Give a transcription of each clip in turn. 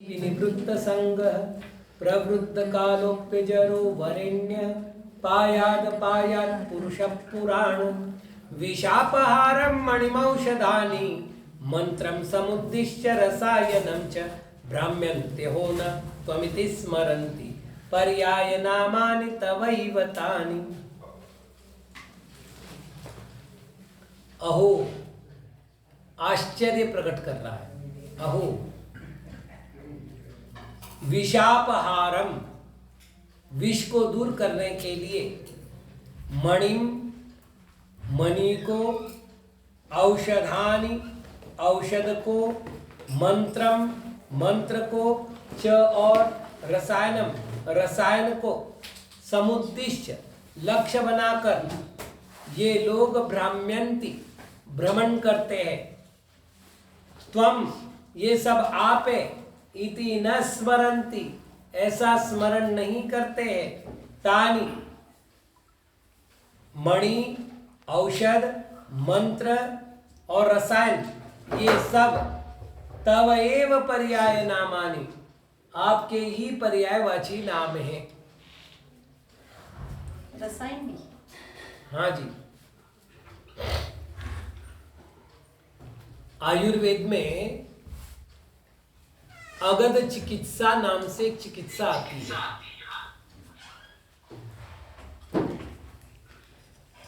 विनिवृत्त संग प्रवृत्त कालोप्यजरो वरेण्य पायाद पायाद पुरुष पुराण विशापहारं मणिमौषधानि मंत्रं समुद्दिश्य रसायनं च भ्राम्यन्ते हो न त्वमिति स्मरन्ति पर्याय नामानि तवैव तानि। अहो आश्चर्य प्रकट कर रहा है। अहो विशापहारम, विष को दूर करने के लिए, मणिम, मणि को, औषधानि, औषध को, मंत्रम, मंत्र को, च और रसायनम, रसायन को, समुद्दिश्य लक्ष्य बनाकर ये लोग भ्राम्यन्ति भ्रमण करते हैं। त्वम ये सब आप है, इति न स्मरन्ति ऐसा स्मरण नहीं करते हैं। तानि मणि, औषध, मंत्र और रसायन ये सब तव एव पर्याय नामानि आपके ही पर्यायवाची नाम है। रसायन भी? हाँ जी। आयुर्वेद में अगध चिकित्सा नाम से एक चिकित्सा आती है।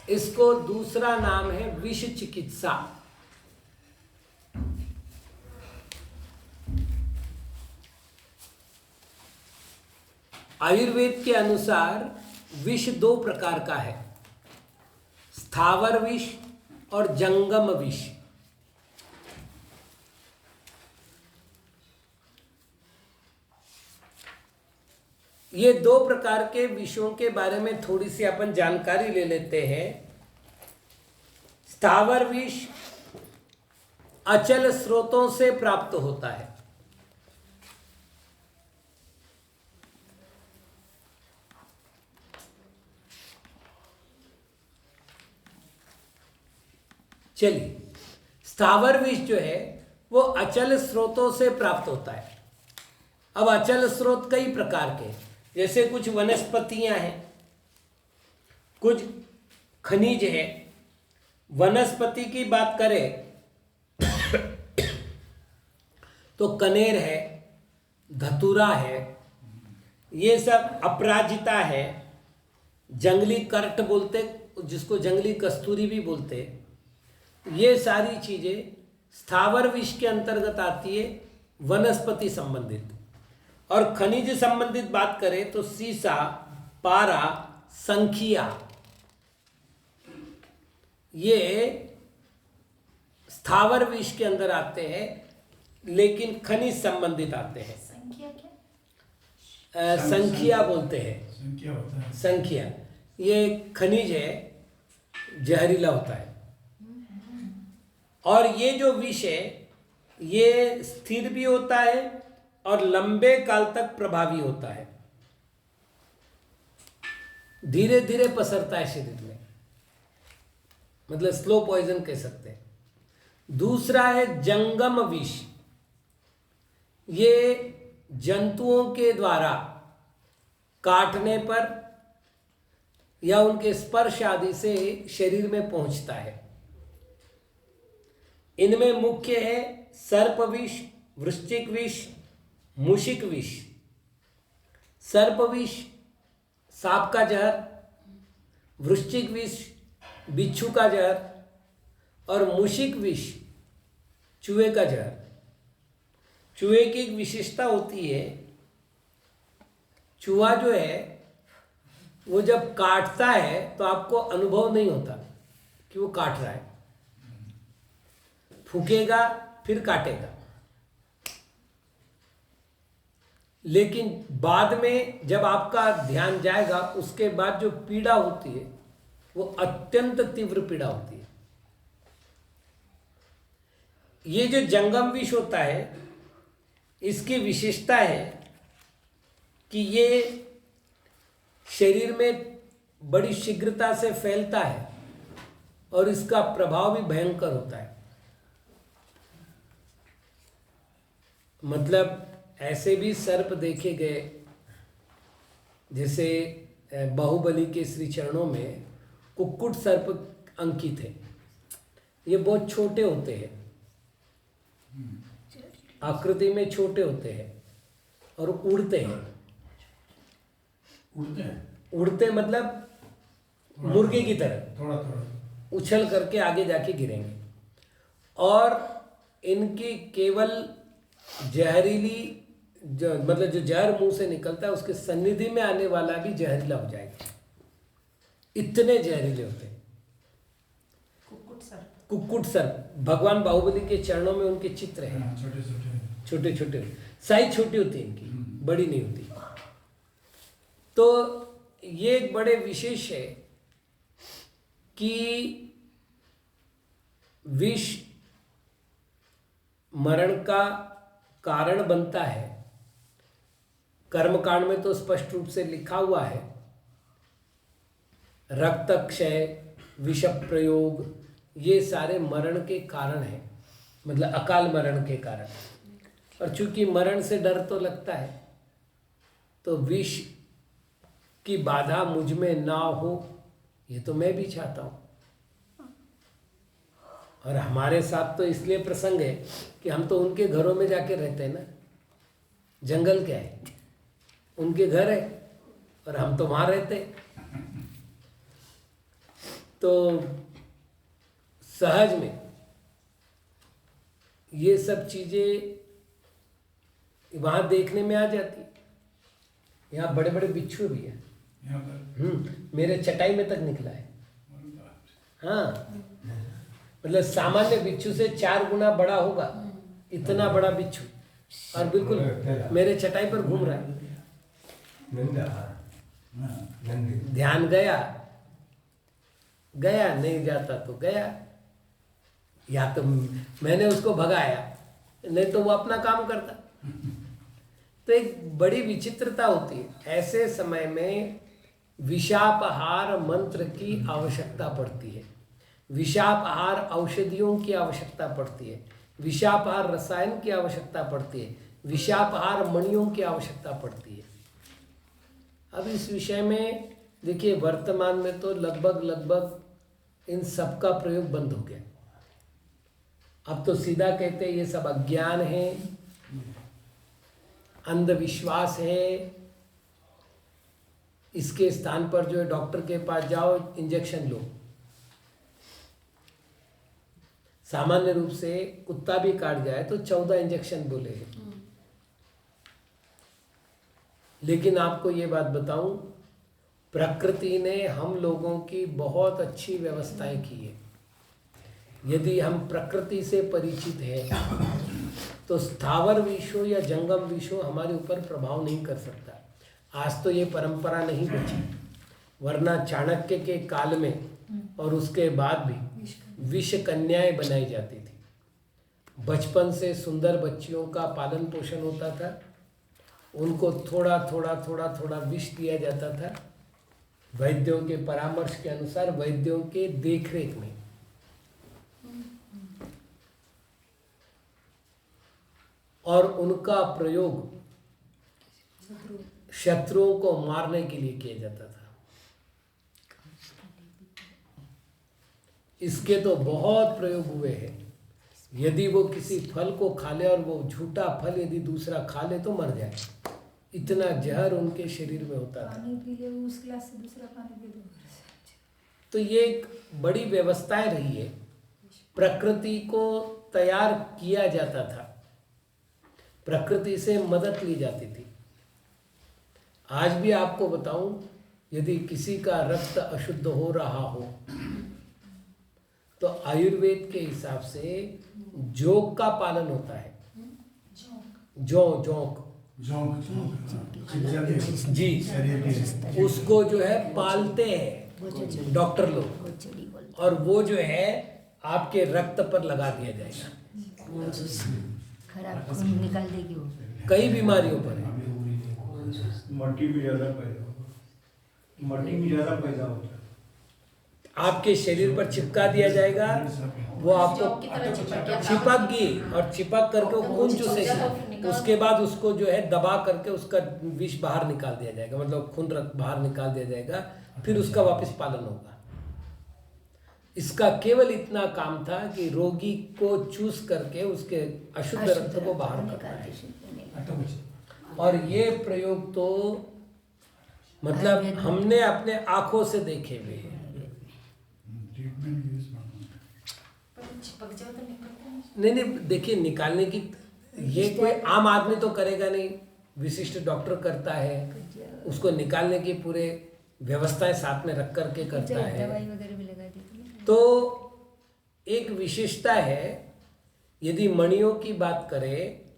इसको दूसरा नाम है विष चिकित्सा। आयुर्वेद के अनुसार विष दो प्रकार का है, स्थावर विष और जंगम विष। ये दो प्रकार के विषयों के बारे में थोड़ी सी अपन जानकारी ले लेते हैं। स्थावर विष अचल स्रोतों से प्राप्त होता है। चलिए, स्थावर विष जो है वो अचल स्रोतों से प्राप्त होता है। अब अचल स्रोत कई प्रकार के, जैसे कुछ वनस्पतियां हैं, कुछ खनिज है। वनस्पति की बात करें तो कनेर है, धतूरा है, ये सब अपराजिता है, जंगली कर्ट बोलते जिसको जंगली कस्तूरी भी बोलते, ये सारी चीजें स्थावर विष के अंतर्गत आती है, वनस्पति संबंधित। और खनिज संबंधित बात करें तो सीसा, पारा, संखिया, ये स्थावर विष के अंदर आते हैं, लेकिन खनिज संबंधित आते हैं। संख्या क्या? संखिया बोलते हैं। संख्या होता है। संखिया ये खनिज है, जहरीला होता है। और ये जो विष है ये स्थिर भी होता है और लंबे काल तक प्रभावी होता है, धीरे धीरे पसरता है शरीर में, मतलब स्लो पॉइजन कह सकते हैं। दूसरा है जंगम विष। ये जंतुओं के द्वारा काटने पर या उनके स्पर्श आदि से शरीर में पहुंचता है। इनमें मुख्य है सर्प विष, वृश्चिक विष, मूषिक विष। सर्प विष सांप का जहर, वृश्चिक विष बिच्छू का जहर और मूषिक विष चूहे का जहर। चूहे की एक विशेषता होती है, चूहा जो है वो जब काटता है तो आपको अनुभव नहीं होता कि वो काट रहा है, फूकेगा फिर काटेगा, लेकिन बाद में जब आपका ध्यान जाएगा उसके बाद जो पीड़ा होती है वो अत्यंत तीव्र पीड़ा होती है। ये जो जंगम विष होता है इसकी विशेषता है कि ये शरीर में बड़ी शीघ्रता से फैलता है और इसका प्रभाव भी भयंकर होता है। मतलब ऐसे भी सर्प देखे गए, जैसे बाहुबली के श्री चरणों में कुक्कुट सर्प अंकित है। ये बहुत छोटे होते हैं, आकृति में छोटे होते हैं और उड़ते हैं। उड़ते मतलब मुर्गे की तरह थोड़ा थोड़ा उछल करके आगे जाके गिरेंगे, और इनकी केवल जहरीली मतलब जो जहर मुंह से निकलता है उसके सन्निधि में आने वाला भी जहरीला हो जाएगा, इतने जहरीले होते हैं कुक्कुट सर। कुक्कुट सर्प। भगवान बाहुबली के चरणों में उनके चित्र हैं, छोटे छोटे छोटे छोटे, साइज छोटी होती है इनकी, बड़ी नहीं होती। तो ये एक बड़े विशेष है कि विष मरण का कारण बनता है। कर्मकांड में तो स्पष्ट रूप से लिखा हुआ है, रक्त क्षय, विष प्रयोग, ये सारे मरण के कारण हैं, मतलब अकाल मरण के कारण। और चूंकि मरण से डर तो लगता है, तो विष की बाधा मुझ में ना हो, ये तो मैं भी चाहता हूँ। और हमारे साथ तो इसलिए प्रसंग है कि हम तो उनके घरों में जाके रहते हैं ना। जंगल क्या है, उनके घर है और हम तो वहाँ रहते हैं। तो सहज में ये सब चीजें वहाँ देखने में आ जाती। यहाँ बड़े बड़े बिच्छू भी हैं, यहाँ पर मेरे चटाई में तक निकला है। हाँ, मतलब सामान्य बिच्छू से 4 गुना बड़ा होगा, इतना बड़ा बिच्छू, और बिल्कुल मेरे चटाई पर घूम रहा है। ध्यान गया गया, नहीं जाता तो गया, या तो मैंने उसको भगाया, नहीं तो वो अपना काम करता। तो एक बड़ी विचित्रता होती है। ऐसे समय में विषापहार मंत्र की आवश्यकता पड़ती है, विषापहार औषधियों की आवश्यकता पड़ती है, विषापहार रसायन की आवश्यकता पड़ती है, विषापहार मणियों की आवश्यकता पड़ती है। अब इस विषय में देखिए, वर्तमान में तो लगभग इन सब का प्रयोग बंद हो गया। अब तो सीधा कहते हैं ये सब अज्ञान है, अंधविश्वास है, इसके स्थान पर जो है डॉक्टर के पास जाओ, इंजेक्शन लो। सामान्य रूप से कुत्ता भी काट जाए तो 14 इंजेक्शन बोले हैं। लेकिन आपको ये बात बताऊं, प्रकृति ने हम लोगों की बहुत अच्छी व्यवस्थाएं की है। यदि हम प्रकृति से परिचित हैं तो स्थावर विषो या जंगम विषो हमारे ऊपर प्रभाव नहीं कर सकता। आज तो ये परंपरा नहीं बची, वरना चाणक्य के काल में और उसके बाद भी विष कन्याएं बनाई जाती थी। बचपन से सुंदर बच्चियों का पालन पोषण होता था, उनको थोड़ा थोड़ा विष दिया जाता था, वैद्यों के परामर्श के अनुसार, वैद्यों के देखरेख में। और उनका प्रयोग शत्रुओं को मारने के लिए किया जाता था। इसके तो बहुत प्रयोग हुए हैं। यदि वो किसी फल को खा ले और वो झूठा फल यदि दूसरा खा ले तो मर जाए, इतना जहर उनके शरीर में होता था। पानी पी ले, उस गिलास से दूसरा पानी पी ले। तो ये एक बड़ी व्यवस्थाएं रही है। प्रकृति को तैयार किया जाता था, प्रकृति से मदद ली जाती थी। आज भी आपको बताऊं, यदि किसी का रक्त अशुद्ध हो रहा हो तो आयुर्वेद के हिसाब से जोंक का पालन होता है। जोंक जी, उसको जो है पालते हैं डॉक्टर लोग, और वो जो है आपके रक्त पर लगा दिया जाएगा। खराब खून निकाल देगी वो। कई बीमारियों पर है। मट्टी में ज़्यादा पैदा होता है। आपके शरीर पर चिपका दिया जाएगा, वो आपको जॉब की तरह चिपक गया। चिपक गई और चिपक करके वो खून चूसेगी। उसके बाद उसको जो है दबा करके उसका विष बाहर निकाल दिया जाएगा, मतलब खून बाहर निकाल दिया जाएगा, फिर उसका वापस पालन होगा। इसका केवल इतना काम था कि रोगी को चूस करके उसके अशुद्ध रक्त को बाहर करना है। और ये प्रयोग तो मतलब हमने अपने आंखों से देखे हुए हैं। चिपक जाओ तो निकलता नहीं नहीं, देखिए निकालने की ये कोई आम आदमी तो करेगा नहीं, विशिष्ट डॉक्टर करता है, उसको निकालने की पूरे व्यवस्थाएं साथ में रख करके करता है। दवाई वगैरह भी लगा दी तो एक विशेषता है, यदि मणियों की बात करें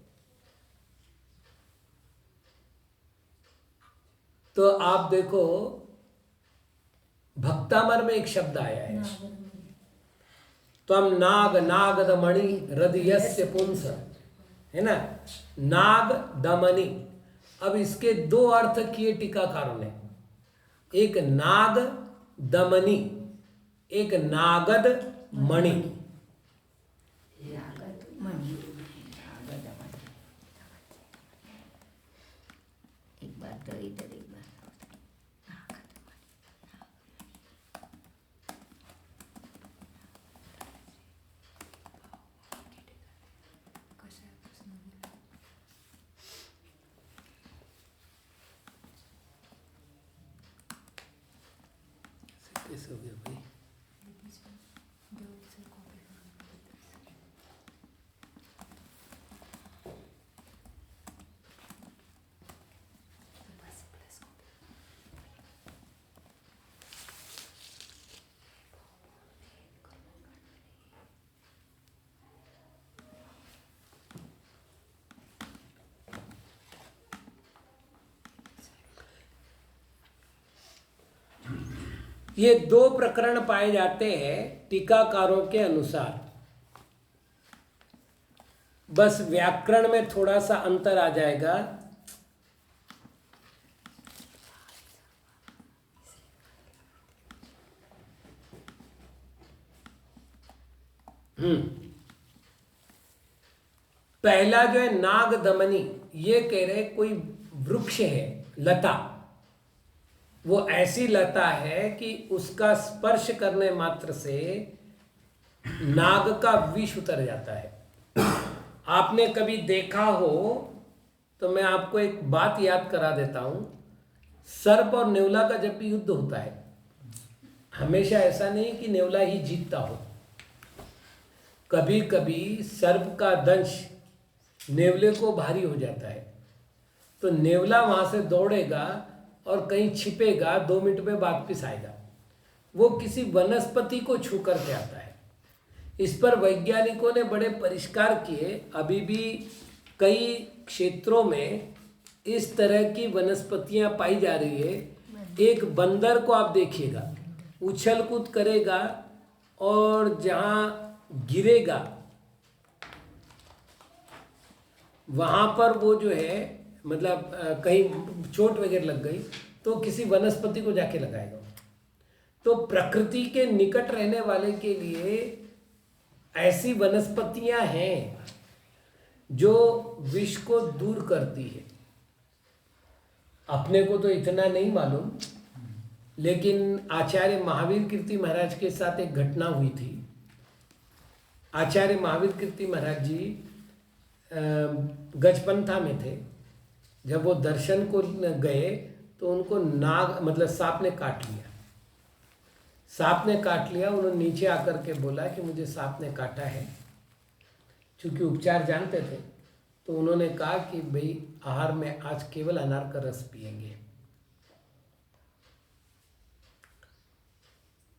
तो आप देखो भक्तामर में एक शब्द आया है, त्वं नाग नागद मणि हृदयस्य पुंस, है ना, नाग दमनी। अब इसके दो अर्थ किए टीकाकारों ने, एक नाग दमनी, एक नागद मणि। एक बार तो इधर एक बार कैसे हो गया भाई? ये दो प्रकरण पाए जाते हैं टीकाकारों के अनुसार, बस व्याकरण में थोड़ा सा अंतर आ जाएगा। पहला जो है नाग दमनी, ये कह रहे कोई वृक्ष है, लता, वो ऐसी लता है कि उसका स्पर्श करने मात्र से नाग का विष उतर जाता है। आपने कभी देखा हो तो मैं आपको एक बात याद करा देता हूं, सर्प और नेवला का जब भी युद्ध होता है, हमेशा ऐसा नहीं कि नेवला ही जीतता हो, कभी कभी सर्प का दंश नेवले को भारी हो जाता है, तो नेवला वहां से दौड़ेगा और कहीं छिपेगा, 2 मिनट में वापस आएगा, वो किसी वनस्पति को छू करके आता है। इस पर वैज्ञानिकों ने बड़े परिष्कार किए, अभी भी कई क्षेत्रों में इस तरह की वनस्पतियां पाई जा रही है। एक बंदर को आप देखिएगा, उछल कूद करेगा और जहां गिरेगा वहां पर वो जो है, मतलब कहीं चोट वगैरह लग गई तो किसी वनस्पति को जाके लगाएगा। तो प्रकृति के निकट रहने वाले के लिए ऐसी वनस्पतियां हैं जो विष को दूर करती है। अपने को तो इतना नहीं मालूम, लेकिन आचार्य महावीर कीर्ति महाराज के साथ एक घटना हुई थी। आचार्य महावीर कीर्ति महाराज जी गजपंथा में थे। जब वो दर्शन को गए तो उनको नाग मतलब सांप ने काट लिया। सांप ने काट लिया, उन्होंने नीचे आकर के बोला कि मुझे सांप ने काटा है। चूंकि उपचार जानते थे तो उन्होंने कहा कि भाई आहार में आज केवल अनार का रस पिएंगे।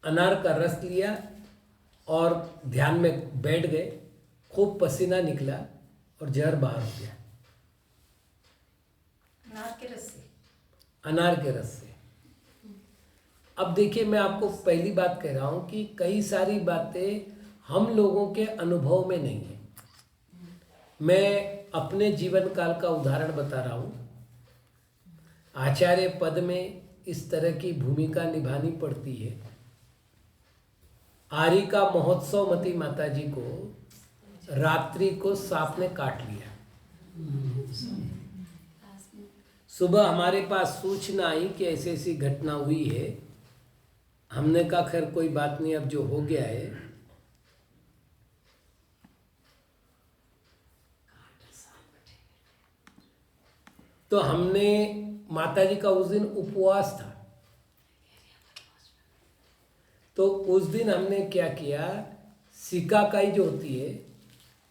अनार का रस लिया और ध्यान में बैठ गए, खूब पसीना निकला और जहर बाहर हो गया। अनार के रस से? अनार के रस से। अब देखिए, मैं आपको पहली बात कह रहा हूं कि कई सारी बातें हम लोगों के अनुभव में नहीं है। मैं अपने जीवन काल का उदाहरण बता रहा हूं। आचार्य पद में इस तरह की भूमिका निभानी पड़ती है। आरी का महोत्सव मती माता जी को रात्रि को सांप ने काट लिया। सुबह हमारे पास सूचना आई कि ऐसी ऐसी घटना हुई है। हमने कहा खैर कोई बात नहीं, अब जो हो गया है। तो हमने माता जी का उस दिन उपवास था, तो उस दिन हमने क्या किया, सिकाकाई जो होती है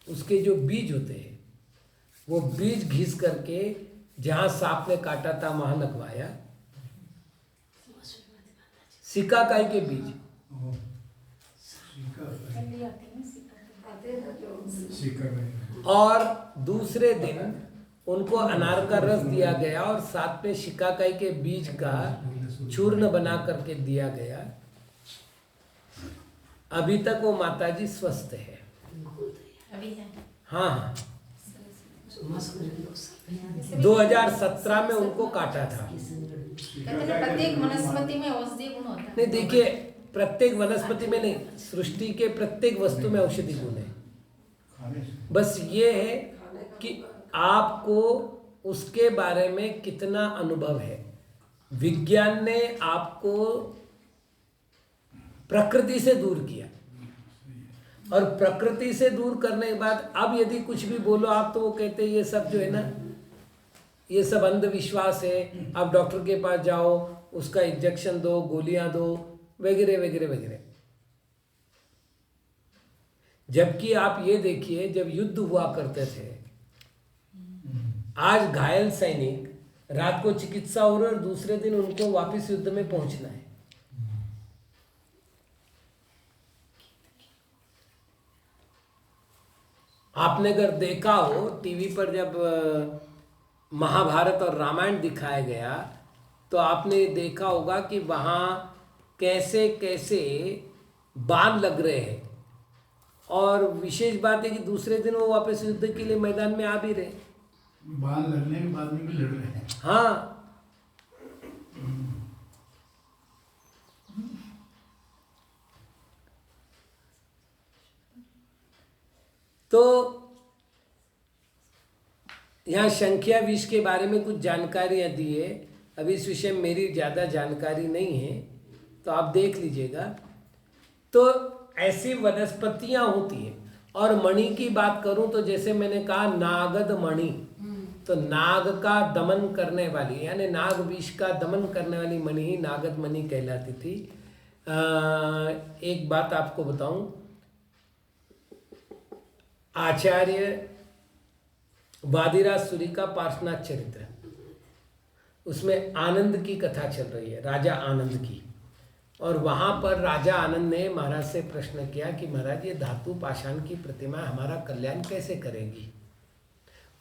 उसके जो बीज होते हैं वो बीज घिस करके जहाँ सांप ने काटा था वहाँ लगवाया। सिकाकाई के बीज। ओ, सीका में और दूसरे दिन उनको अनार का रस दिया गया और साथ में शिकाकाई के बीज का चूर्ण बना करके दिया गया। अभी तक वो माताजी स्वस्थ है। अभी है। हाँ हाँ, 2017 में उनको काटा था। कहते हैं प्रत्येक वनस्पति में औषधीय गुण होता है। नहीं देखिए, प्रत्येक वनस्पति में नहीं, सृष्टि के प्रत्येक वस्तु में औषधि गुण है। खाने से बस ये है कि आपको उसके बारे में कितना अनुभव है। विज्ञान ने आपको प्रकृति से दूर किया और प्रकृति से दूर करने के बाद अब यदि कुछ भी बोलो आप तो वो कहते हैं ये सब जो है ना, ये सब अंधविश्वास है, आप डॉक्टर के पास जाओ, उसका इंजेक्शन दो, गोलियां दो, वगैरह वगैरह वगैरह। जबकि आप ये देखिए, जब युद्ध हुआ करते थे, आज घायल सैनिक रात को चिकित्सा हो रही है और दूसरे दिन उनको वापस युद्ध में पहुंचना है। आपने अगर देखा हो टीवी पर जब महाभारत और रामायण दिखाया गया तो आपने देखा होगा कि वहाँ कैसे कैसे बाण लग रहे हैं और विशेष बात है कि दूसरे दिन वो वापस युद्ध के लिए मैदान में आ भी रहे। बाल लगने के बाद में भी लड़ रहे हैं। हाँ, तो यहाँ संख्या विष के बारे में कुछ जानकारियाँ दी है। अभी इस विषय में मेरी ज़्यादा जानकारी नहीं है, तो आप देख लीजिएगा। तो ऐसी वनस्पतियाँ होती हैं। और मणि की बात करूँ तो जैसे मैंने कहा नागद मणि, तो नाग का दमन करने वाली यानी नाग विष का दमन करने वाली मणि ही नागद मणि कहलाती थी। एक बात आपको बताऊं, आचार्य वादिराज सूरी का पार्श्वनाथ चरित्र, उसमें आनंद की कथा चल रही है, राजा आनंद की। और वहाँ पर राजा आनंद ने महाराज से प्रश्न किया कि महाराज ये धातु पाषाण की प्रतिमा हमारा कल्याण कैसे करेगी।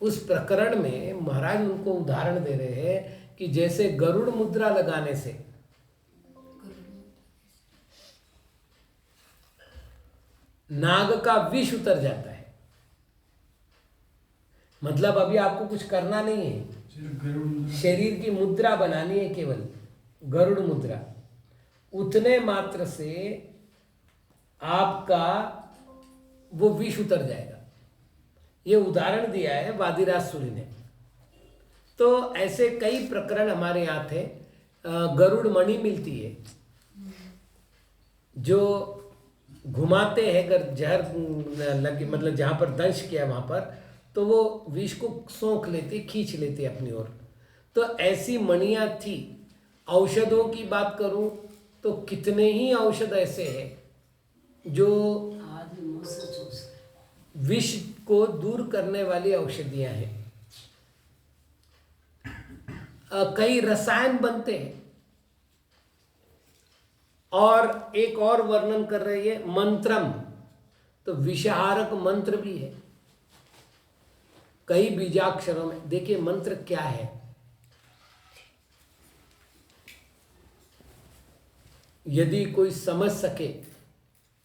उस प्रकरण में महाराज उनको उदाहरण दे रहे हैं कि जैसे गरुड़ मुद्रा लगाने से नाग का विष उतर जाता है। मतलब अभी आपको कुछ करना नहीं है, सिर्फ गरुड़ मुद्रा। शरीर की मुद्रा बनानी है, केवल गरुड़ मुद्रा, उतने मात्र से आपका वो विष उतर जाएगा। ये उदाहरण दिया है वादिराज सूरी ने। तो ऐसे कई प्रकरण हमारे यहाँ थे। गरुड़ मणि मिलती है जो घुमाते हैं, अगर जहर लगे मतलब जहाँ पर दंश किया वहाँ पर, तो वो विष को सोख लेते, खींच लेते अपनी ओर। तो ऐसी मणियाँ थी। औषधों की बात करूँ तो कितने ही औषध ऐसे हैं जो विष को दूर करने वाली औषधियाँ हैं। कई रसायन बनते हैं। और एक और वर्णन कर रही है मंत्रम, तो विषहारक मंत्र भी है कई बीजाक्षरों में। देखिए मंत्र क्या है, यदि कोई समझ सके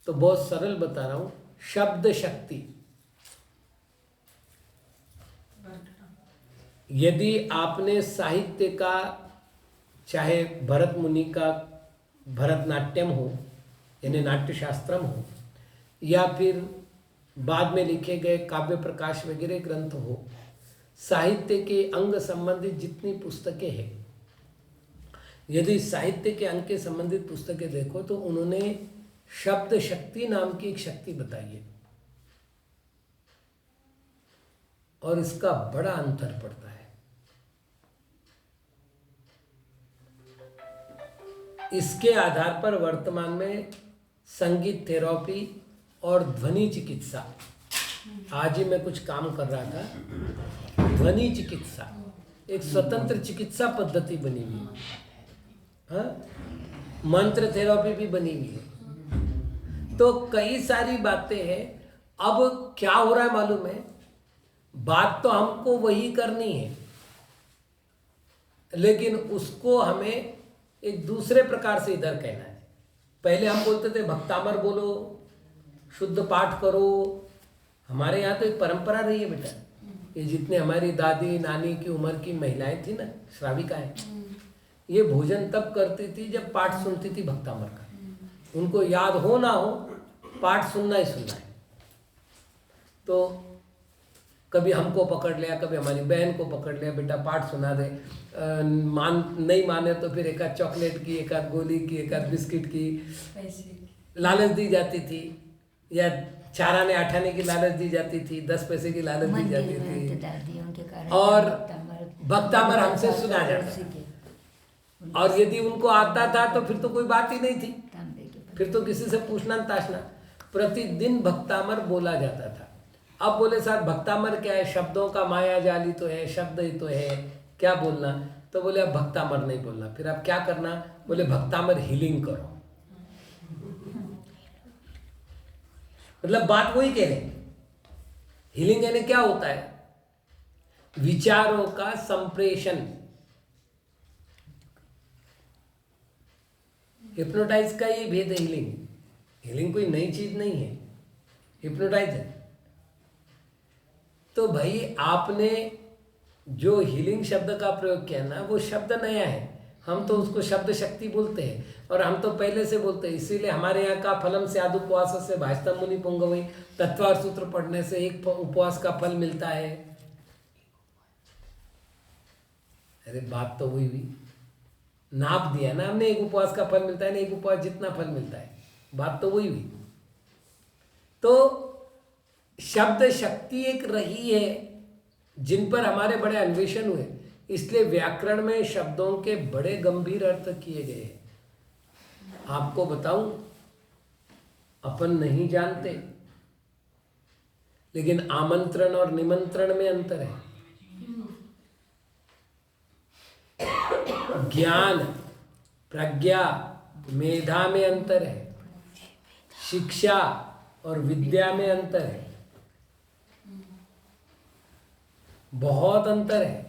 तो बहुत सरल बता रहा हूं। शब्द शक्ति, यदि आपने साहित्य का, चाहे भरत मुनि का भरतनाट्यम हो यानी नाट्य शास्त्रम हो, या फिर बाद में लिखे गए काव्य प्रकाश वगैरह ग्रंथ हो, साहित्य के अंग संबंधित जितनी पुस्तकें हैं, यदि साहित्य के अंग के संबंधित पुस्तकें देखो तो उन्होंने शब्द शक्ति नाम की एक शक्ति बताई है, और इसका बड़ा अंतर पड़ता है। इसके आधार पर वर्तमान में संगीत थेरेपी और ध्वनि चिकित्सा, आज ही मैं कुछ काम कर रहा था, ध्वनि चिकित्सा एक स्वतंत्र चिकित्सा पद्धति बनी हुई है, हाँ? मंत्र थेरेपी भी बनी हुई है। तो कई सारी बातें हैं। अब क्या हो रहा है मालूम है, बात तो हमको वही करनी है, लेकिन उसको हमें एक दूसरे प्रकार से इधर कहना है। पहले हम बोलते थे भक्तामर बोलो, शुद्ध पाठ करो। हमारे यहाँ तो एक परंपरा रही है बेटा, ये जितने हमारी दादी नानी की उम्र की महिलाएं थी ना, श्राविकाएं, ये भोजन तब करती थी जब पाठ सुनती थी भक्तामर का। उनको याद हो ना हो, पाठ सुनना ही सुनना है। तो कभी हमको पकड़ लिया, कभी हमारी बहन को पकड़ लिया, बेटा पाठ सुना दे। नहीं माने तो फिर एक आध चॉकलेट की, एक आध गोली की, एक आध बिस्किट की लालच दी जाती थी, या 4 आने 8 आने की लालच दी जाती थी, 10 पैसे की लालच दी जाती थी, और भक्तामर हमसे सुना जाता। और यदि उनको आता था तो फिर तो कोई बात ही नहीं थी, फिर तो किसी से पूछना ताशना। प्रतिदिन भक्तामर बोला जाता था। अब बोले साहब भक्तामर क्या है, शब्दों का माया जाल ही तो है, शब्द ही तो है, क्या बोलना? तो बोले अब भक्तामर नहीं बोलना। फिर अब क्या करना? बोले भक्तामर हीलिंग करो। मतलब बात वही कह रहे हैं। हीलिंग यानी क्या होता है? विचारों का संप्रेषण। हिप्नोटाइज का ये भेद है हीलिंग। हीलिंग कोई नई चीज नहीं है, हिप्नोटाइज है। तो भाई आपने जो हीलिंग शब्द का प्रयोग किया ना, वो शब्द नया है। हम तो उसको शब्द शक्ति बोलते हैं, और हम तो पहले से बोलते हैं। इसीलिए हमारे यहाँ का फलम से आदि उपवास से भाषतम मुनि पुंगवई, तत्वार सूत्र पढ़ने से एक उपवास का फल मिलता है। अरे बात तो वही हुई, नाप दिया ना हमने, एक उपवास का फल मिलता है ना, एक उपवास जितना फल मिलता है, बात तो वही हुई। तो शब्द शक्ति एक रही है जिन पर हमारे बड़े अन्वेषण हुए, इसलिए व्याकरण में शब्दों के बड़े गंभीर अर्थ किए गए। आपको बताऊं, अपन नहीं जानते, लेकिन आमंत्रण और निमंत्रण में अंतर है। ज्ञान, प्रज्ञा, मेधा में अंतर है। शिक्षा और विद्या में अंतर है, बहुत अंतर है।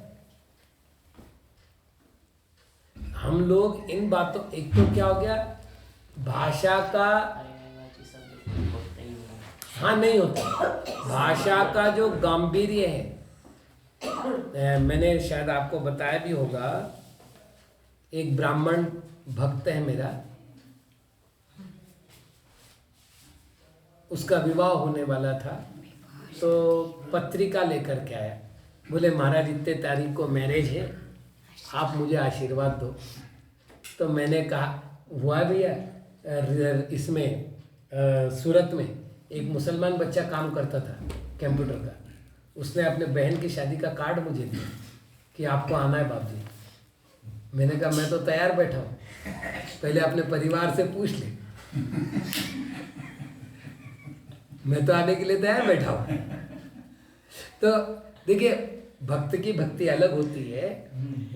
हम लोग इन बातों, एक तो क्या हो गया, भाषा का, हाँ नहीं होता, भाषा का जो गांभीर्य है। मैंने शायद आपको बताया भी होगा, एक ब्राह्मण भक्त है मेरा, उसका विवाह होने वाला था, तो पत्रिका लेकर के आया। बोले महाराज इतने तारीख को मैरिज है, आप मुझे आशीर्वाद दो। तो मैंने कहा हुआ भैया, इसमें सूरत में एक मुसलमान बच्चा काम करता था कंप्यूटर का, उसने अपने बहन की शादी का कार्ड मुझे दिया कि आपको आना है बाबूजी। मैंने कहा मैं तो तैयार बैठा हूँ, पहले अपने परिवार से पूछ ले, मैं तो आने के लिए तैयार बैठा हूँ। तो देखिए, भक्त की भक्ति अलग होती है,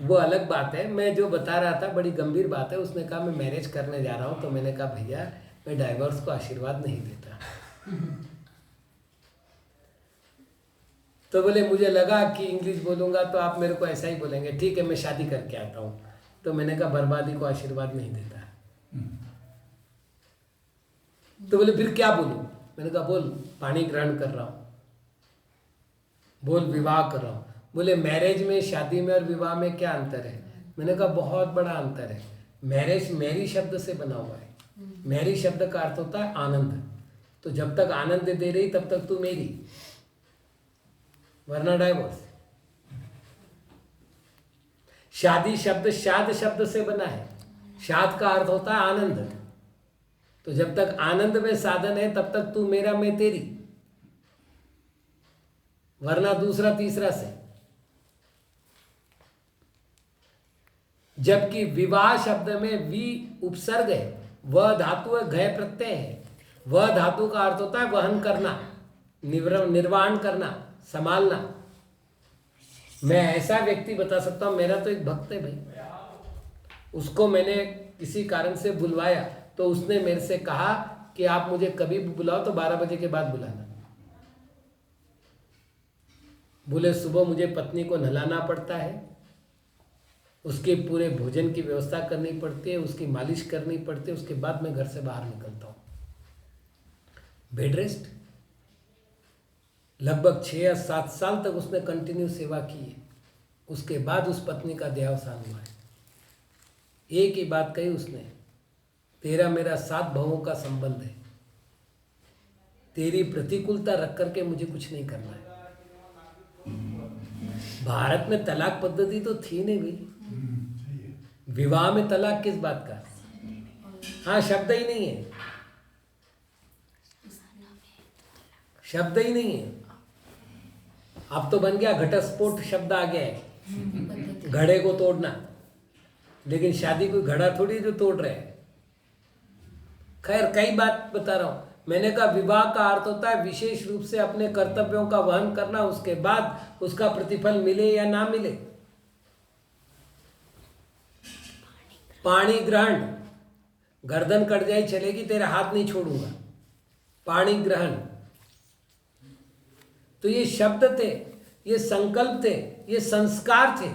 वो अलग बात है। मैं जो बता रहा था बड़ी गंभीर बात है। उसने कहा मैं मैरिज करने जा रहा हूँ, तो मैंने कहा भैया मैं डाइवोर्स को आशीर्वाद नहीं देता। तो बोले मुझे लगा कि इंग्लिश बोलूंगा तो आप मेरे को ऐसा ही बोलेंगे, ठीक है मैं शादी करके आता हूँ। तो मैंने कहा बर्बादी को आशीर्वाद नहीं देता। तो बोले फिर क्या बोलूं? मैंने कहा बोल पानी ग्रहण कर रहा हूँ, बोल विवाह कर रहा हूँ। बोले मैरिज में, शादी में और विवाह में क्या अंतर है? मैंने कहा बहुत बड़ा अंतर है। मैरिज मेरी शब्द से बना हुआ है, मैरी शब्द का अर्थ होता है आनंद। तो जब तक आनंद दे रही तब तक तू मेरी, वरना डाइवोर्स। शादी शब्द शाद शब्द से बना है। शाद का अर्थ होता है आनंद। तो जब तक आनंद में साधन है तब तक तू मेरा मैं तेरी, वरना दूसरा तीसरा से। जबकि विवाह शब्द में वी उपसर्ग है, वह धातु है, घय प्रत्यय है। वह धातु का अर्थ होता है वहन करना, निर्वहन करना, संभालना। मैं ऐसा व्यक्ति बता सकता हूं, मेरा तो एक भक्त है भाई, उसको मैंने किसी कारण से बुलवाया तो उसने मेरे से कहा कि आप मुझे कभी भी बुलाओ तो 12 बजे के बाद बुलाना। बोले सुबह मुझे पत्नी को नहलाना पड़ता है, उसके पूरे भोजन की व्यवस्था करनी पड़ती है, उसकी मालिश करनी पड़ती है, उसके बाद मैं घर से बाहर निकलता हूँ। बेड रेस्ट लगभग 6 या 7 साल तक उसने कंटिन्यू सेवा की है। उसके बाद उस पत्नी का देहावसान हुआ है। एक ही बात कही उसने, तेरा मेरा 7 भवों का संबंध है, तेरी प्रतिकूलता रख करके मुझे कुछ नहीं करना है। भारत में तलाक पद्धति तो थी नहीं भाई, सही है। विवाह में तलाक किस बात का? हाँ, शब्द ही नहीं है, शब्द ही नहीं है। अब तो बन गया घटस्फोट शब्द आ गया है, घड़े को तोड़ना। लेकिन शादी कोई घड़ा थोड़ी जो तोड़ रहे हैं। खैर, कई बात बता रहा हूं। मैंने कहा विवाह का अर्थ होता है विशेष रूप से अपने कर्तव्यों का वहन करना, उसके बाद उसका प्रतिफल मिले या ना मिले। पाणी ग्रहण, गर्दन कट जाए चलेगी, तेरा हाथ नहीं छोड़ूंगा। पाणी ग्रहण, तो ये शब्द थे, ये संकल्प थे, ये संस्कार थे।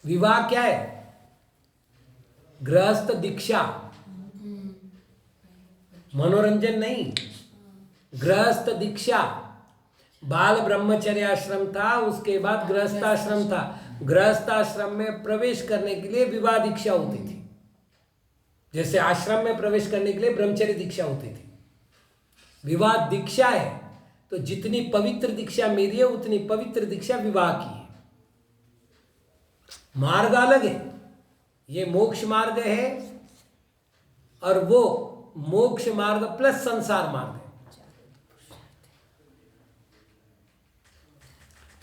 विवाह क्या है? गृहस्थ दीक्षा, मनोरंजन नहीं, गृहस्थ दीक्षा। बाल ब्रह्मचर्य आश्रम था, उसके बाद गृहस्थाश्रम था। गृहस्थाश्रम में प्रवेश करने के लिए विवाह दीक्षा होती थी, जैसे आश्रम में प्रवेश करने के लिए ब्रह्मचर्य दीक्षा होती थी। विवाह दीक्षा है, तो जितनी पवित्र दीक्षा मेरी है उतनी पवित्र दीक्षा विवाह की है। मार्ग अलग है, ये मोक्ष मार्ग है और वो मोक्ष मार्ग प्लस संसार मार्ग है।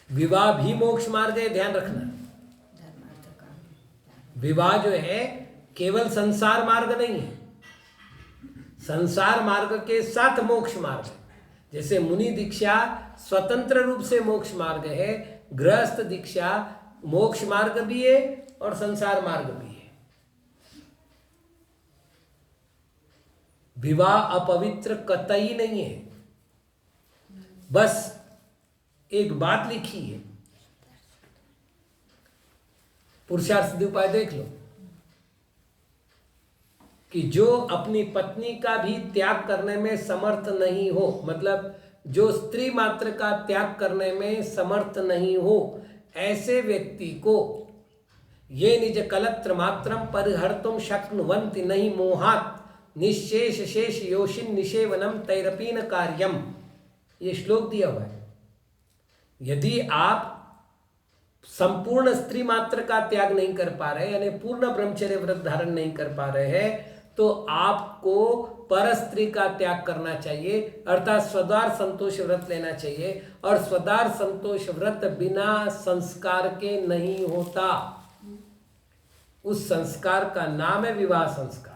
विवाह भी मोक्ष मार्ग है, ध्यान रखना। विवाह जो है केवल संसार मार्ग नहीं है, संसार मार्ग के साथ मोक्ष मार्ग है। जैसे मुनि दीक्षा स्वतंत्र रूप से मोक्ष मार्ग है, गृहस्थ दीक्षा मोक्ष मार्ग भी है और संसार मार्ग भी है। विवाह अपवित्र कतई नहीं है। बस एक बात लिखी है, पुरुषार्थ सिद्धि उपाय देख लो, कि जो अपनी पत्नी का भी त्याग करने में समर्थ नहीं हो, मतलब जो स्त्री मात्र का त्याग करने में समर्थ नहीं हो, ऐसे व्यक्ति को ये निज कलत्र मात्रम परिहर्तुम शक्नुवन्ति नहीं मोहात् निशेष शेष योषिन निषेवनम तैरपीन कार्यम, ये श्लोक दिया हुआ है। यदि आप संपूर्ण स्त्री मात्र का त्याग नहीं कर पा रहे, यानी पूर्ण ब्रह्मचर्य व्रत धारण नहीं कर पा रहे हैं, तो आपको पर स्त्री का त्याग करना चाहिए, अर्थात स्वदार संतोष व्रत लेना चाहिए। और स्वदार संतोष व्रत बिना संस्कार के नहीं होता। उस संस्कार का नाम है विवाह संस्कार।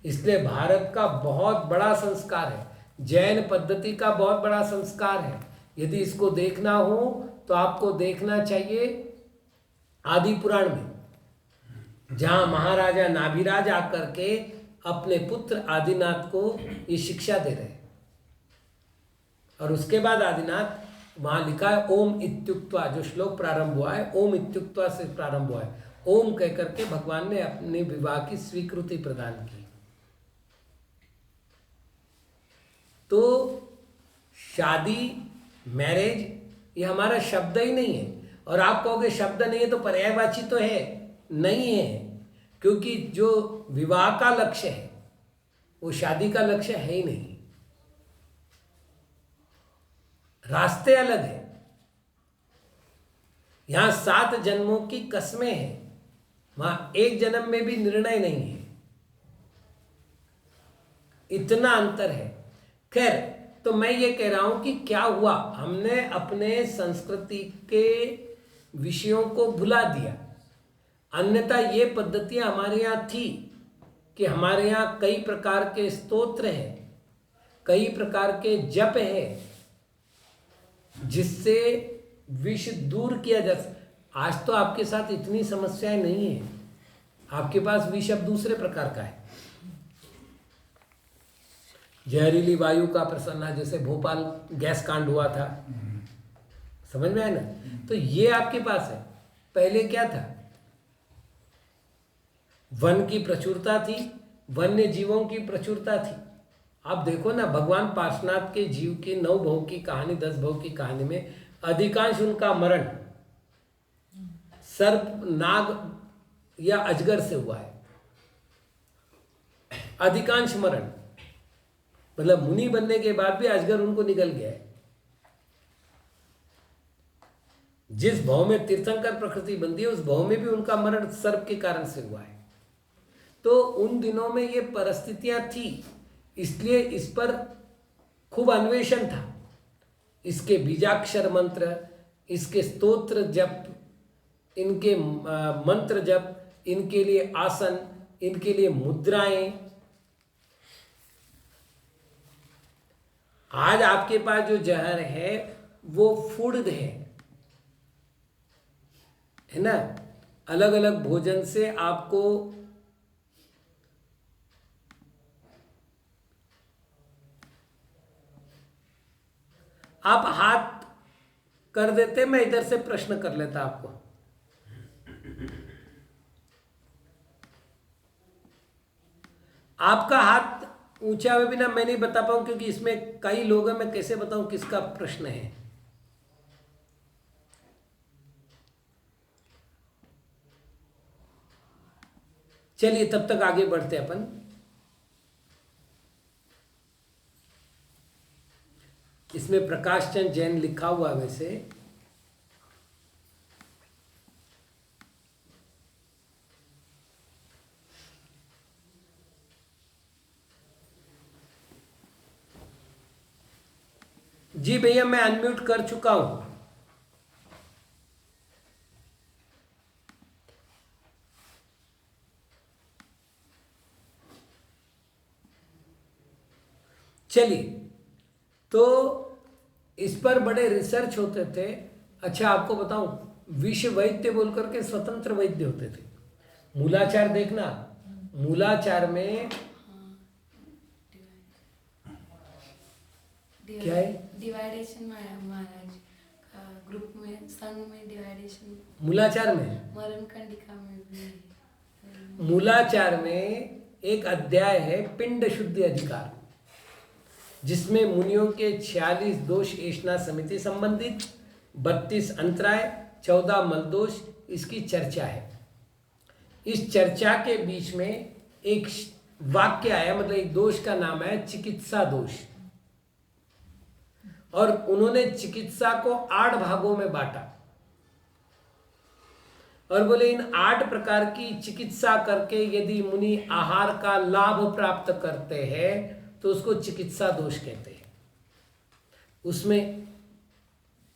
इसलिए भारत का बहुत बड़ा संस्कार है, जैन पद्धति का बहुत बड़ा संस्कार है। यदि इसको देखना हो तो आपको देखना चाहिए आदि पुराण में, जहां महाराजा नाभिराज आकर के अपने पुत्र आदिनाथ को ये शिक्षा दे रहे। और उसके बाद आदिनाथ, वहां लिखा है ओम इत्युक्त्वा, जो श्लोक प्रारंभ हुआ है ओम इत्युक्त्वा से प्रारंभ हुआ है। ओम कह करके भगवान ने अपने विवाह की स्वीकृति प्रदान की। तो शादी, मैरिज, ये हमारा शब्द ही नहीं है। और आप कहोगे शब्द नहीं है तो पर्यायवाची तो है, नहीं है। क्योंकि जो विवाह का लक्ष्य है वो शादी का लक्ष्य है ही नहीं। रास्ते अलग है। यहां 7 जन्मों की कस्में हैं, वहां एक जन्म में भी निर्णय नहीं है। इतना अंतर है। खैर, तो मैं ये कह रहा हूं कि क्या हुआ, हमने अपने संस्कृति के विषयों को भुला दिया। अन्यथा ये पद्धतियां हमारे यहाँ थी कि हमारे यहाँ कई प्रकार के स्तोत्र हैं, कई प्रकार के जप हैं, जिससे विष दूर किया जा सकता। आज तो आपके साथ इतनी समस्याएं नहीं है, आपके पास विष अब दूसरे प्रकार का है। जहरीली वायु का प्रसन्ना, जैसे भोपाल गैस कांड हुआ था, समझ में आया ना? तो ये आपके पास है। पहले क्या था? वन की प्रचुरता थी, वन्य जीवों की प्रचुरता थी। आप देखो ना, भगवान पार्श्वनाथ के जीव की 9 भव की कहानी, 10 भव की कहानी में अधिकांश उनका मरण सर्प, नाग या अजगर से हुआ है। अधिकांश मरण, मतलब मुनि बनने के बाद भी अजगर उनको निकल गया है। जिस भव में तीर्थंकर प्रकृति बनती है, उस भव में भी उनका मरण सर्प के कारण से हुआ है। तो उन दिनों में ये परिस्थितियां थी, इसलिए इस पर खूब अन्वेषण था। इसके बीजाक्षर मंत्र, इसके स्तोत्र जप, इनके मंत्र जप, इनके लिए आसन, इनके लिए मुद्राएं। आज आपके पास जो जहर है वो फूड है ना? अलग अलग भोजन से आपको आप हाथ कर देते, मैं इधर से प्रश्न कर लेता आपको। आपका हाथ ऊंचा हुए बिना मैं नहीं बता पाऊं, क्योंकि इसमें कई लोग हैं, मैं कैसे बताऊं किसका प्रश्न है। चलिए तब तक आगे बढ़ते अपन। इसमें प्रकाश चंद जैन लिखा हुआ वैसे। जी भैया, मैं अनम्यूट कर चुका हूं। चलिए, तो इस पर बड़े रिसर्च होते थे। अच्छा, आपको बताऊं, विश्व वैद्य बोल करके स्वतंत्र वैद्य होते थे। मूलाचार देखना, मूलाचार में क्या है? डिवाइडेशन महाराज ग्रुप में, संघ में डिवाइडेशन, मूलाचार में, मरण कंडिका में भी। मूलाचार में एक अध्याय है पिंड शुद्धि अधिकार, जिसमें मुनियों के 46 दोष ऐष्णा समिति संबंधित, 32 अंतराय, 14 मलदोष, इसकी चर्चा है। इस चर्चा के बीच में एक वाक्य आया, मतलब एक दोष का नाम है चिकित्सा दोष, और उन्होंने चिकित्सा को 8 भागों में बांटा और बोले इन 8 प्रकार की चिकित्सा करके यदि मुनि आहार का लाभ प्राप्त करते हैं तो उसको चिकित्सा दोष कहते हैं। उसमें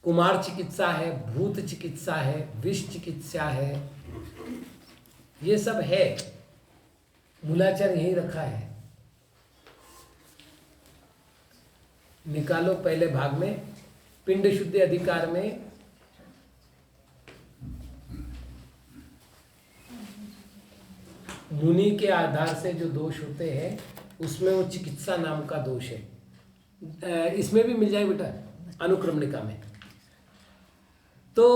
कुमार चिकित्सा है, भूत चिकित्सा है, विष चिकित्सा है, ये सब है। मूलाचार यही रखा है। निकालो पहले भाग में, पिंड शुद्धि अधिकार में मुनि के आधार से जो दोष होते हैं उसमें वो चिकित्सा नाम का दोष है। इसमें भी मिल जाए बेटा, अनुक्रमणिका में। तो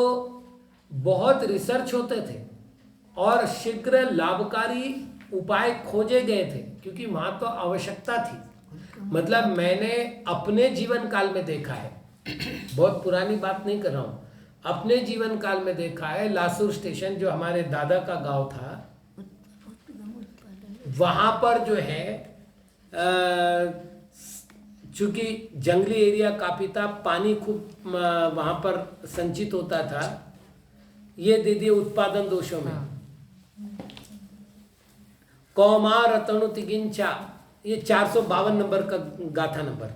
बहुत रिसर्च होते थे और शीघ्र लाभकारी उपाय खोजे गए थे, क्योंकि वहां तो आवश्यकता थी। मतलब मैंने अपने जीवन काल में देखा है, बहुत पुरानी बात नहीं कर रहा हूँ, अपने जीवन काल में देखा है। लासूर स्टेशन जो हमारे दादा का गांव था, वहाँ पर जो है चूँकि जंगली एरिया काफ़ी था, पानी खूब वहाँ पर संचित होता था, ये दे दिए उत्पादन दोषों में। कौमार तनु तिगिंचा, ये 452 नंबर का गाथा नंबर।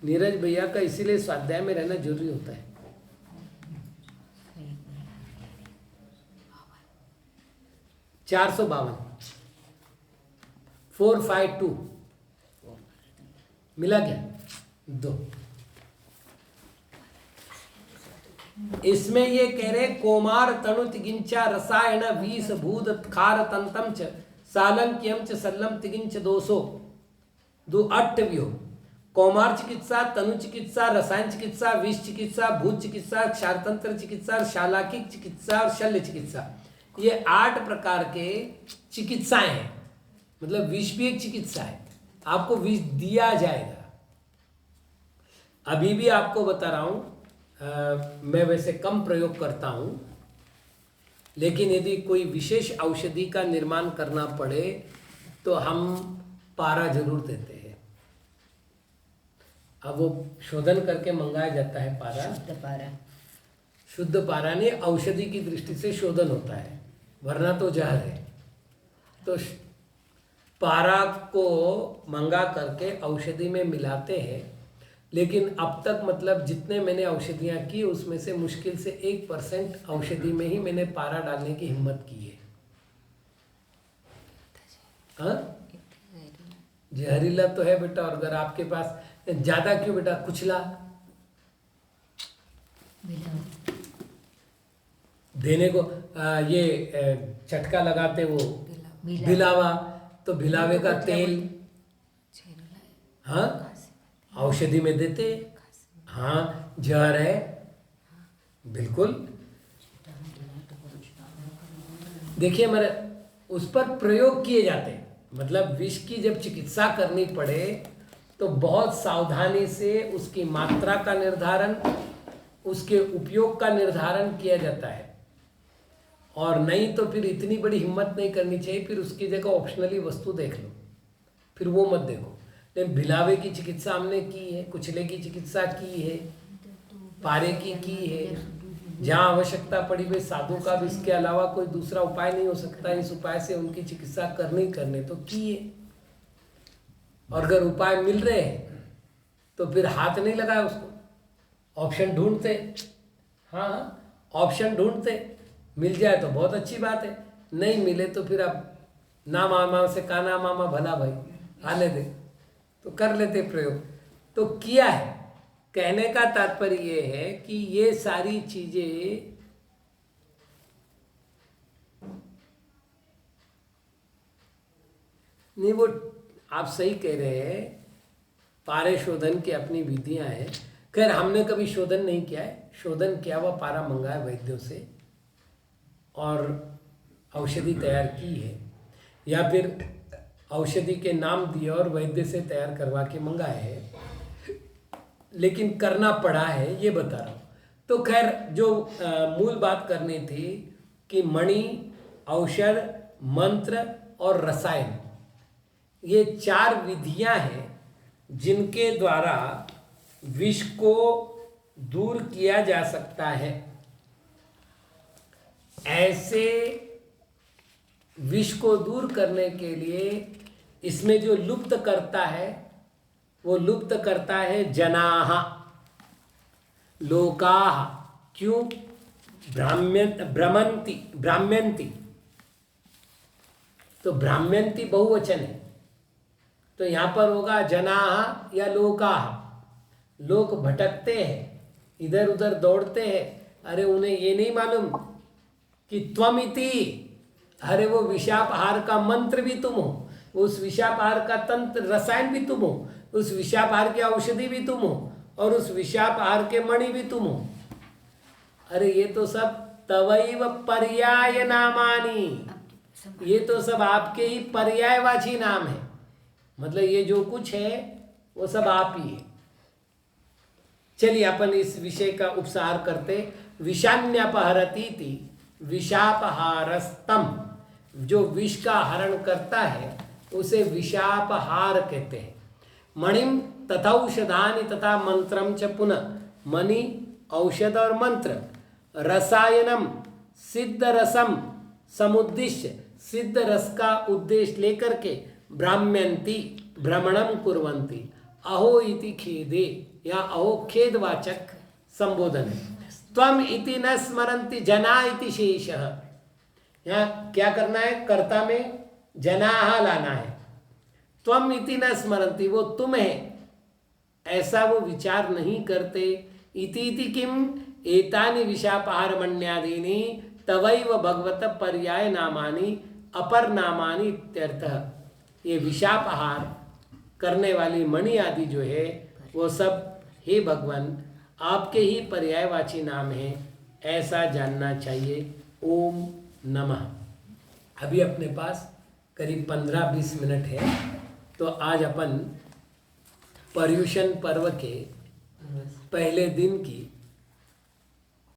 नीरज भैया का इसीलिए स्वाध्याय में रहना जरूरी होता है। 452 452 मिला क्या? 2। इसमें ये कह रहे कोमार तनु तिगिंचा रसायन विष भूत खार तंतम च सालंक्यम च सल्लम तिगिंच दोषो दो अट्टव्यो। कौमार चिकित्सा, तनु चिकित्सा, रसायन चिकित्सा, विष चिकित्सा, भूत चिकित्सा, क्षारतंत्र चिकित्सा, शालाकिक चिकित्सा और शल्य चिकित्सा, ये 8 प्रकार के चिकित्साएं हैं। मतलब विष भी एक चिकित्सा है, आपको विष दिया जाएगा। अभी भी आपको बता रहा हूं, मैं वैसे कम प्रयोग करता हूं, लेकिन यदि कोई विशेष औषधि का निर्माण करना पड़े तो हम पारा जरूर देते हैं। अब वो शोधन करके मंगाया जाता है पारा, शुद्ध पारा नहीं, औषधि की दृष्टि से शोधन होता है, वरना तो जहर है। तो पारा को मंगा करके औषधि में मिलाते हैं, लेकिन अब तक मतलब जितने मैंने औषधियाँ की उसमें से मुश्किल से 1% औषधि में ही मैंने पारा डालने की हिम्मत की है। हाँ, जहरीला तो है बेटा, और अगर आपके पास ज्यादा क्यों बेटा, कुचला देने को ये चटका लगाते वो भिलावा, तो भिलावे का तेल हाँ औषधि में देते। हाँ, जहर है बिल्कुल। देखिए मेरे उस पर प्रयोग किए जाते हैं। मतलब विष की जब चिकित्सा करनी पड़े तो बहुत सावधानी से उसकी मात्रा का निर्धारण, उसके उपयोग का निर्धारण किया जाता है। और नहीं तो फिर इतनी बड़ी हिम्मत नहीं करनी चाहिए, फिर उसकी जगह ऑप्शनली वस्तु देख लो, फिर वो मत देखो। लेकिन भिलावे की चिकित्सा हमने की है, कुचले की चिकित्सा की है, पारे की है। जहाँ आवश्यकता पड़ी हुई साधु का भी इसके अलावा कोई दूसरा उपाय नहीं हो सकता, इस उपाय से उनकी चिकित्सा करने तो की है। और अगर उपाय मिल रहे हैं तो फिर हाथ नहीं लगाया उसको, ऑप्शन ढूंढते। हाँ, ऑप्शन ढूंढते, मिल जाए तो बहुत अच्छी बात है, नहीं मिले तो फिर अब ना मामा से काना मामा भला भाई आने दे, तो कर लेते प्रयोग। तो किया है। कहने का तात्पर्य ये है कि ये सारी चीजें नहीं, वो आप सही कह रहे हैं, पारे शोधन की अपनी विधियां हैं। खैर हमने कभी शोधन नहीं किया है, शोधन किया हुआ पारा मंगाया वैद्यों से और औषधि तैयार की है, या फिर औषधि के नाम दिए और वैद्य से तैयार करवा के मंगाए हैं, लेकिन करना पड़ा है, ये बता रहा हूँ। तो खैर जो मूल बात करनी थी कि मणि, औषध, मंत्र और रसायन, ये 4 विधियां हैं जिनके द्वारा विष को दूर किया जा सकता है। ऐसे विष को दूर करने के लिए इसमें जो लुप्त करता है वो लुप्त करता है जनाः, लोकाः। क्यों? भ्राम्यन्ति, तो भ्राम्यन्ति बहुवचन है, तो यहाँ पर होगा जनाः या लोकाः। लोग भटकते हैं, इधर उधर दौड़ते हैं, अरे उन्हें ये नहीं मालूम कि त्वमिति, अरे वो विषापहार का मंत्र भी तुम हो, उस विषापहार का तंत्र रसायन भी तुम हो, उस विषापहार की औषधि भी तुम हो, और उस विषापहार के मणि भी तुम हो। अरे ये तो सब तवैव पर्याय नामानि, ये तो सब आपके ही पर्यायवाची नाम है। मतलब ये जो कुछ है वो सब आप ही है। चलिए अपन इस विषय का उपसार करते। विषान्यपहरतीति विषापहारस्तम जो विष का हरण करता है उसे विषापहार कहते हैं। मणिम तथा औषधानि तथा मंत्रम च पुनः, मणि औषध और मंत्र, रसायनम सिद्ध रसम समुद्दिश्य, सिद्ध रस का उद्देश्य लेकर के, भ्राम्यंती भ्रमणम कुर्वन्ति, अहो इति खेदे, या अहो खेदवाचक संबोधन है। त्वम इति न स्मरन्ति जना इति शेषः, यहाँ क्या करना है, कर्ता में जनाः लाना है। त्वम इति न स्मरन्ति, वो तुम है ऐसा वो विचार नहीं करते। इति किम एतानि विषापहार मण्यादीनि तवैव भगवत पर्याय नामानि अपर नामानि इत्यर्थः। ये विषापहार करने वाली मणि आदि जो है वो सब हे भगवान आपके ही पर्यायवाची नाम है, ऐसा जानना चाहिए। ओम नमः। अभी अपने पास करीब 15-20 मिनट है, तो आज अपन पर्युषण पर्व के पहले दिन की